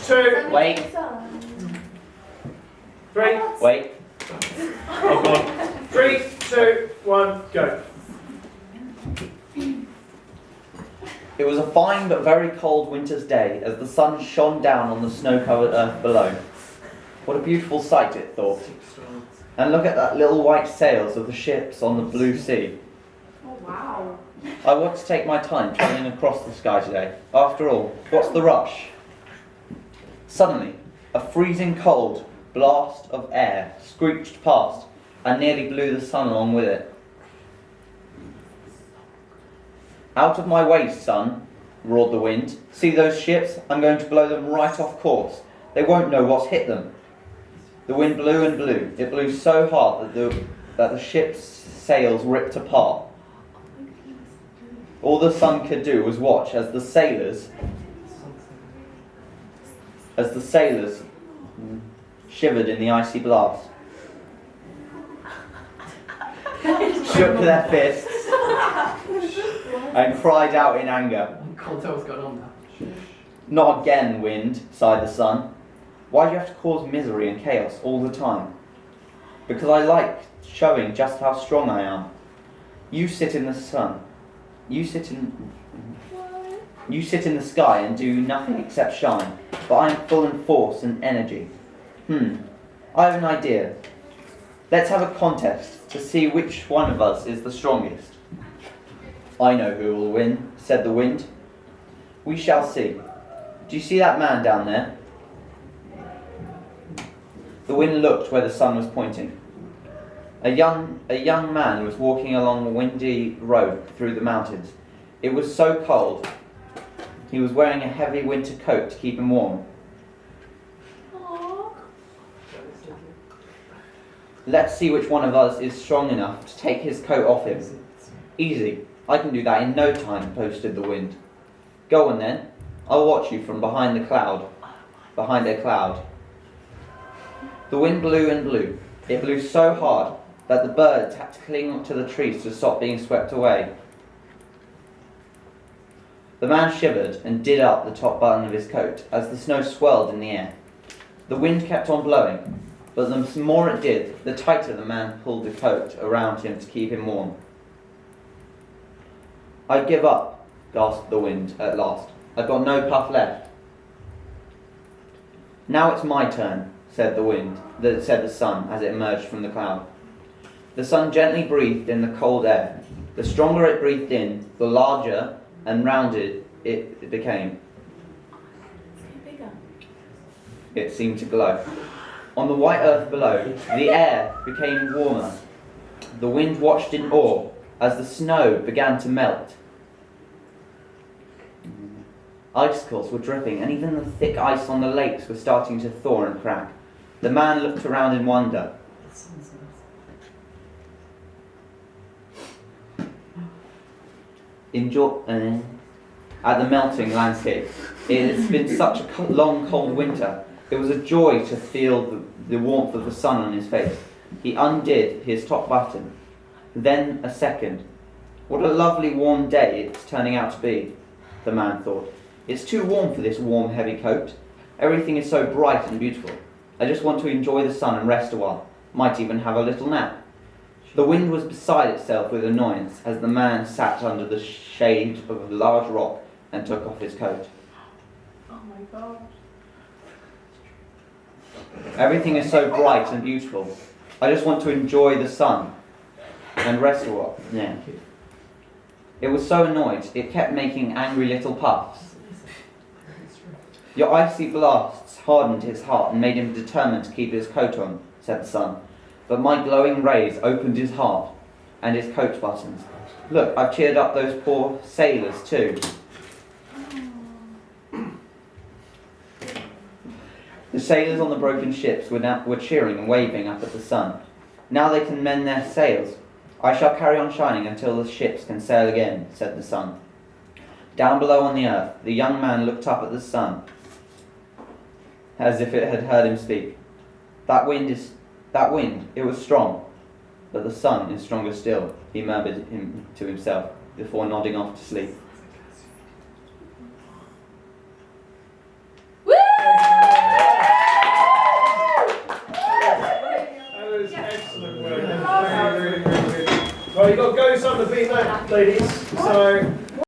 2, Wait. 3. Wait. Oh god. 3, 2, 1, go. It was a fine but very cold winter's day as the sun shone down on the snow-covered earth below. What a beautiful sight, it thought. And look at that little white sails of the ships on the blue sea. Oh, wow. I want to take my time travelling across the sky today. After all, what's the rush? Suddenly, a freezing cold blast of air screeched past and nearly blew the sun along with it. Out of my way, sun, roared the wind. See those ships? I'm going to blow them right off course. They won't know what's hit them. The wind blew and blew. It blew so hard that the ship's sails ripped apart. All the sun could do was watch as the sailors shivered in the icy blast, shook their fists, and cried out in anger. Can't tell what's going on now. Not again, wind, sighed the sun. Why do you have to cause misery and chaos all the time? Because I like showing just how strong I am. You sit in the sun. You sit in the sky and do nothing except shine, but I am full in force and energy. I have an idea. Let's have a contest to see which one of us is the strongest. I know who will win, said the wind. We shall see. Do you see that man down there? The wind looked where the sun was pointing. A young man was walking along a windy road through the mountains. It was so cold. He was wearing a heavy winter coat to keep him warm. Aww. Let's see which one of us is strong enough to take his coat off him. Easy. I can do that in no time, boasted the wind. Go on then. I'll watch you from behind a cloud. The wind blew and blew. It blew so hard that the birds had to cling to the trees to stop being swept away. The man shivered and did up the top button of his coat as the snow swirled in the air. The wind kept on blowing, but the more it did, the tighter the man pulled the coat around him to keep him warm. I give up, gasped the wind at last. I've got no puff left. Now it's my turn, said the sun as it emerged from the cloud. The sun gently breathed in the cold air. The stronger it breathed in, the larger and rounded it became. It seemed to glow. On the white earth below, the air became warmer. The wind watched in awe as the snow began to melt. Icicles were dripping, and even the thick ice on the lakes was starting to thaw and crack. The man looked around in wonder. At the melting landscape. It has been such a long, cold winter. It was a joy to feel the warmth of the sun on his face. He undid his top button. Then a second. What a lovely warm day it's turning out to be, the man thought. It's too warm for this warm, heavy coat. Everything is so bright and beautiful. I just want to enjoy the sun and rest a while. Might even have a little nap. The wind was beside itself with annoyance as the man sat under the shade of a large rock and took off his coat. Oh my god. Everything is so bright and beautiful. I just want to enjoy the sun and rest a while. Yeah. It was so annoyed, it kept making angry little puffs. Your icy blasts hardened his heart and made him determined to keep his coat on, said the sun. But my glowing rays opened his heart and his coat buttons. Look, I've cheered up those poor sailors too. The sailors on the broken ships were cheering and waving up at the sun. Now they can mend their sails. I shall carry on shining until the ships can sail again, said the sun. Down below on the earth, the young man looked up at the sun, as if it had heard him speak. That wind, it was strong, but the sun is stronger still, he murmured to himself before nodding off to sleep. Woo! Excellent work. Very, very, very good. Right, you've got to go something to beat that, ladies. So.